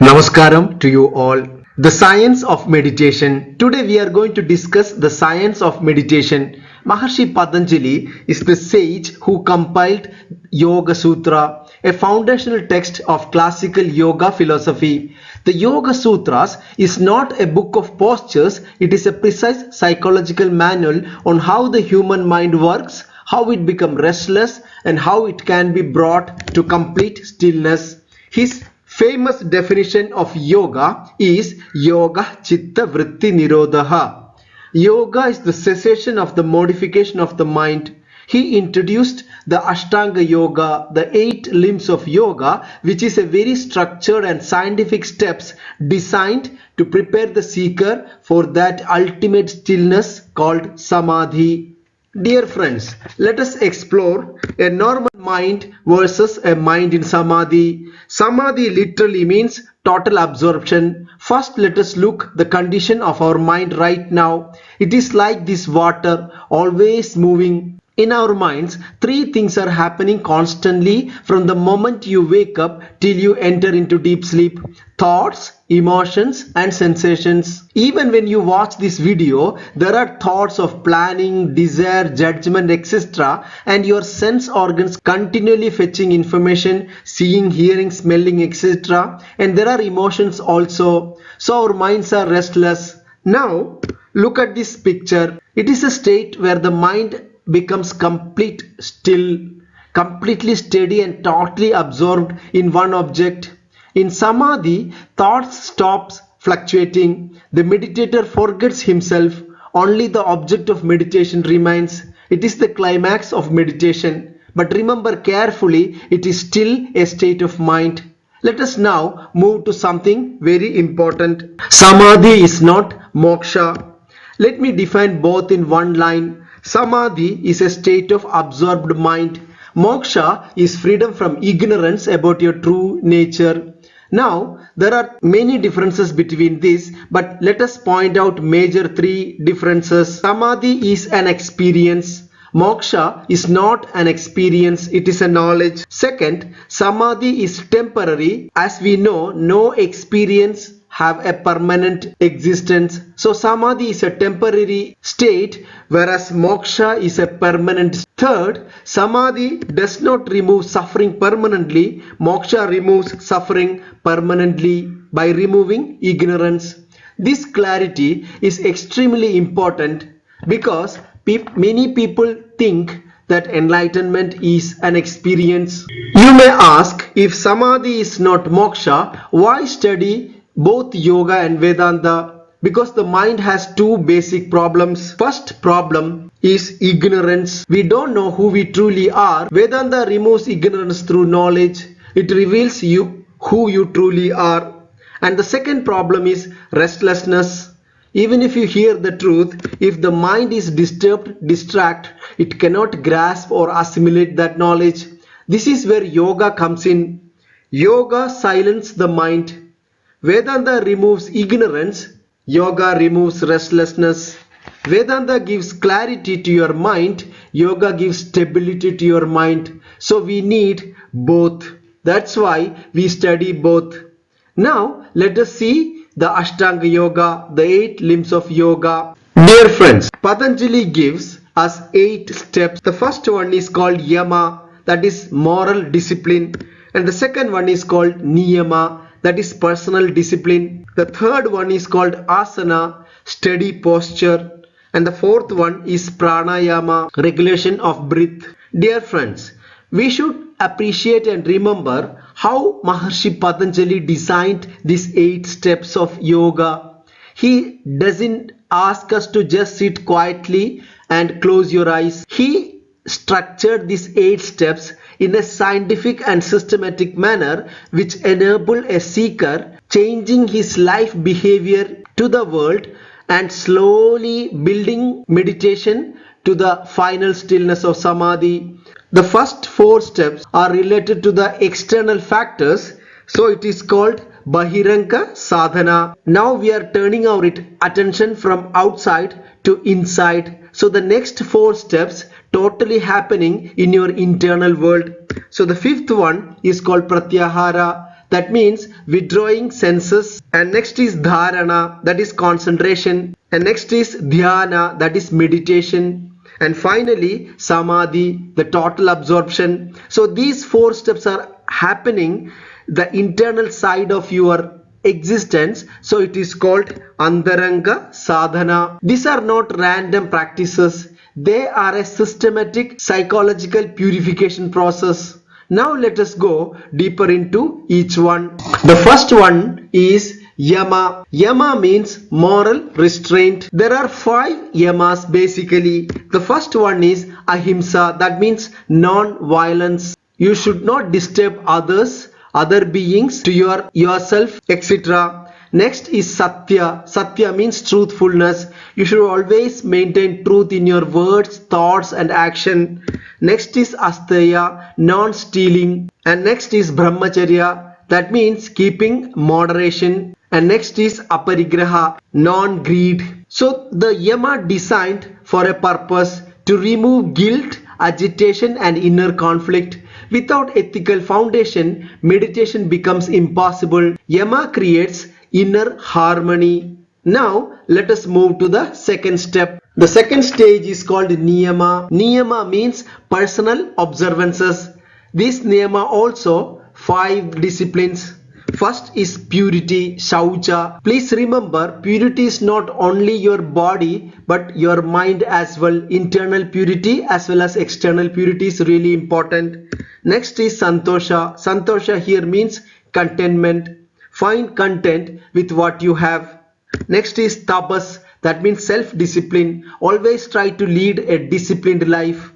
Namaskaram to you all. The science of meditation. Today we are going to discuss the science of meditation. Maharishi Patanjali is the sage who compiled Yoga Sutra, a foundational text of classical yoga philosophy. The Yoga Sutras is not a book of postures, it is a precise psychological manual on how the human mind works, how it becomes restless, and how it can be brought to complete stillness. His famous definition of yoga is Yoga Chitta Vritti Nirodha. Yoga is the cessation of the modification of the mind. He introduced the Ashtanga Yoga, the 8 limbs of yoga, which is a very structured and scientific steps designed to prepare the seeker for that ultimate stillness called Samadhi. Dear friends, let us explore a normal mind versus a mind in Samadhi. Samadhi literally means total absorption. First, let us look the condition of our mind right now. It is like this water, always moving. In our minds, 3 things are happening constantly from the moment you wake up till you enter into deep sleep. Thoughts, emotions and sensations. Even when you watch this video, there are thoughts of planning, desire, judgment, etc. and your sense organs continually fetching information, seeing, hearing, smelling, etc. and there are emotions also. So our minds are restless. Now, look at this picture. It is a state where the mind becomes completely steady and totally absorbed in one object. In Samadhi, thoughts stops fluctuating. The meditator forgets himself. Only the object of meditation remains. It is the climax of meditation. But remember carefully, it is still a state of mind. Let us now move to something very important. Samadhi is not moksha. Let me define both in one line. Samadhi is a state of absorbed mind. Moksha is freedom from ignorance about your true nature. Now, there are many differences between this, but let us point out major 3 differences. Samadhi is an experience. Moksha is not an experience, it is a knowledge. Second, Samadhi is temporary. As we know, no experience have a permanent existence. So Samadhi is a temporary state, whereas moksha is a permanent. Third, Samadhi does not remove suffering permanently. Moksha removes suffering permanently by removing ignorance. This clarity is extremely important because many people think that enlightenment is an experience. You may ask, if Samadhi is not moksha, why study both yoga and Vedanta? Because the mind has 2 basic problems. First problem is ignorance. We don't know who we truly are. Vedanta removes ignorance through knowledge. It reveals you who you truly are. And the second problem is restlessness. Even if you hear the truth, if the mind is disturbed, distracted, it cannot grasp or assimilate that knowledge. This is where yoga comes in. Yoga silences the mind. Vedanta removes ignorance, yoga removes restlessness. Vedanta gives clarity to your mind, yoga gives stability to your mind. So we need both. That's why we study both. Now let us see the Ashtanga Yoga, the 8 limbs of yoga. Dear friends, Patanjali gives us 8 steps. The first one is called Yama, that is moral discipline. And the second one is called Niyama, that is personal discipline. The third one is called asana, steady posture. And the fourth one is pranayama, regulation of breath. Dear friends, we should appreciate and remember how Maharishi Patanjali designed these 8 steps of yoga. He doesn't ask us to just sit quietly and close your eyes. He structured these 8 steps in a scientific and systematic manner which enable a seeker changing his life behavior to the world and slowly building meditation to the final stillness of Samadhi. The first 4 steps are related to the external factors, so it is called Bahiranga Sadhana. Now we are turning our attention from outside to inside. So the next 4 steps totally happening in your internal world. So the 5th one is called Pratyahara. that means withdrawing senses. And next is dharana, that is concentration. And next is dhyana, that is meditation. And finally samadhi, the total absorption. So these 4 steps are happening the internal side of your existence, so it is called antaranga sadhana. These are not random practices, they are a systematic psychological purification process. Now let us go deeper into each one. The first one is yama. Yama means moral restraint. There are 5 yamas basically. The first one is ahimsa, that means non-violence. You should not disturb others, other beings, to yourself, etc. Next is satya. Satya means truthfulness. You should always maintain truth in your words, thoughts and action. Next is asteya, non-stealing. And next is brahmacharya, that means keeping moderation. And next is aparigraha, non-greed. So the yama designed for a purpose to remove guilt, agitation and inner conflict. Without ethical foundation, meditation becomes impossible. Yama creates inner harmony. Now let us move to the second step. The second stage is called niyama. Niyama means personal observances. This niyama also 5 disciplines. First is purity, shaucha. Please remember, purity is not only your body but your mind as well. Internal purity as well as external purity is really important. Next is santosha. Santosha here means contentment. Find content with what you have. Next is tapas, that means self-discipline. Always try to lead a disciplined life.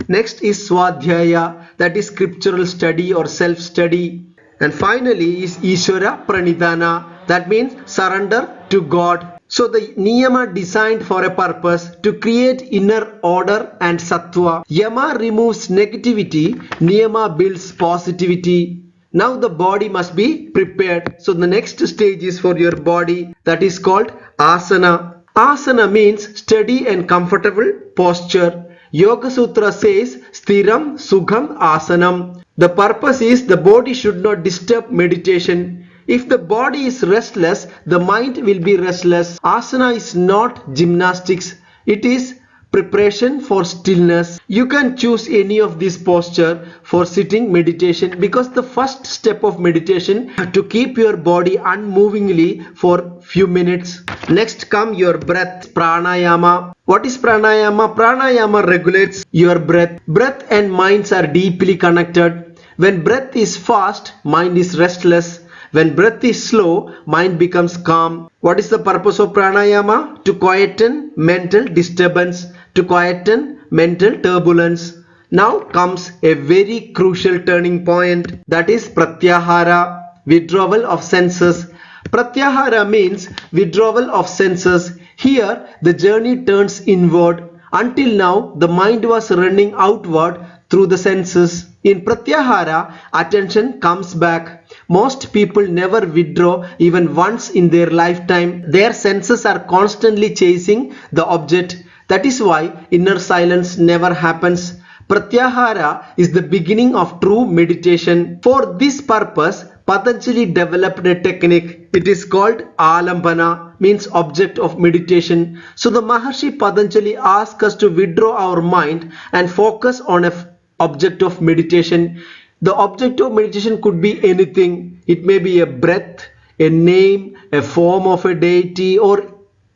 Next is swadhyaya, that is scriptural study or self-study. And finally is Ishvara Pranidhana, that means surrender to God. So the niyama designed for a purpose to create inner order and sattva. Yama removes negativity, niyama builds positivity. Now the body must be prepared. So the next stage is for your body, that is called asana. Asana means steady and comfortable posture. Yoga Sutra says Sthiram Sukham Asanam. The purpose is the body should not disturb meditation. If the body is restless, the mind will be restless. Asana is not gymnastics. It is preparation for stillness. You can choose any of this posture for sitting meditation, because the first step of meditation is to keep your body unmovingly for few minutes. Next come your breath, pranayama. What is pranayama? Pranayama regulates your breath. Breath and minds are deeply connected. When breath is fast, mind is restless. When breath is slow, mind becomes calm. What is the purpose of pranayama? To quieten mental disturbance, to quieten mental turbulence. Now comes a very crucial turning point, that is pratyahara, withdrawal of senses. Pratyahara means withdrawal of senses. Here the journey turns inward. Until now the mind was running outward through the senses. In pratyahara, attention comes back. Most people never withdraw even once in their lifetime. Their senses are constantly chasing the object. That is why inner silence never happens. Pratyahara is the beginning of true meditation. For this purpose, Patanjali developed a technique. It is called alambana, means object of meditation. So the Maharshi Patanjali asks us to withdraw our mind and focus on an object of meditation. The object of meditation could be anything. It may be a breath, a name, a form of a deity, or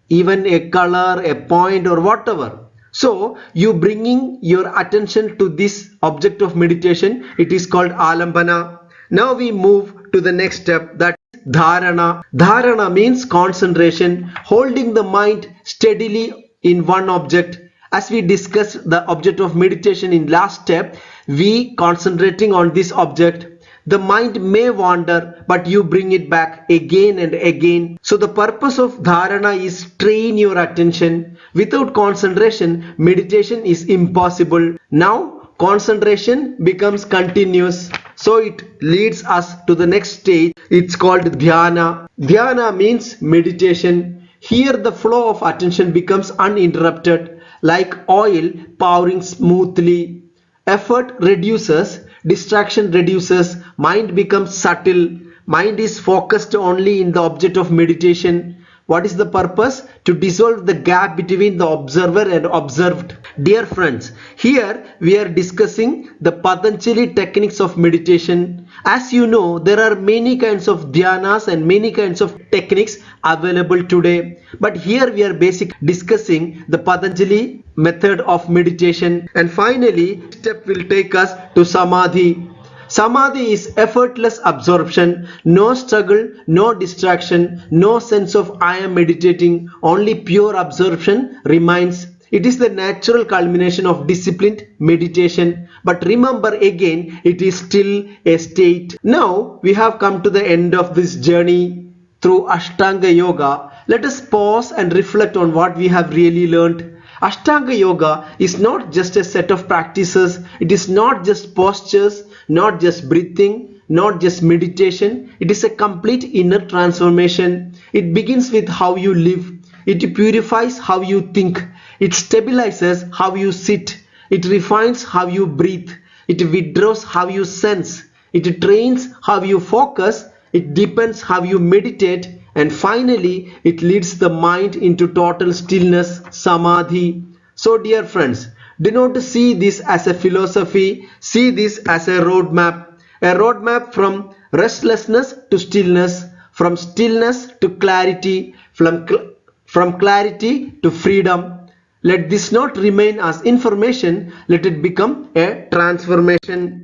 even a color, a point, or whatever. So you bringing your attention to this object of meditation, it is called alambana. Now we move to the next step, that is dharana. Dharana means concentration, holding the mind steadily in one object. As we discussed the object of meditation in last step, we concentrating on this object. The mind may wander, but you bring it back again and again. So the purpose of dharana is train your attention. Without concentration, meditation is impossible. Now concentration becomes continuous. So it leads us to the next stage. It's called dhyana. Dhyana means meditation. Here the flow of attention becomes uninterrupted, like oil pouring smoothly. Effort reduces, distraction reduces, mind becomes subtle. Mind is focused only in the object of meditation. What is the purpose? To dissolve the gap between the observer and observed. Dear friends, here we are discussing the Patanjali techniques of meditation. As you know, there are many kinds of dhyanas and many kinds of techniques available today. But here we are basically discussing the Patanjali method of meditation. And finally, step will take us to Samadhi. Samadhi is effortless absorption, no struggle, no distraction, no sense of I am meditating, only pure absorption remains. It is the natural culmination of disciplined meditation. But remember again, it is still a state. Now we have come to the end of this journey through Ashtanga Yoga. Let us pause and reflect on what we have really learned. Ashtanga Yoga is not just a set of practices. It is not just postures, not just breathing, not just meditation. It is a complete inner transformation. It begins with how you live. It purifies how you think. It stabilizes how you sit. It refines how you breathe. It withdraws how you sense. It trains how you focus. It deepens how you meditate. And finally, it leads the mind into total stillness, samadhi. So dear friends, do not see this as a philosophy. See this as a roadmap from restlessness to stillness, from stillness to clarity, from clarity to freedom. Let this not remain as information, let it become a transformation.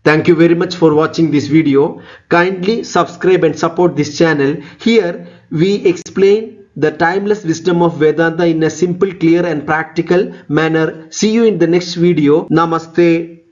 Thank you very much for watching this video. Kindly subscribe and support this channel. Here we explain the timeless wisdom of Vedanta in a simple, clear and practical manner. See you in the next video. Namaste.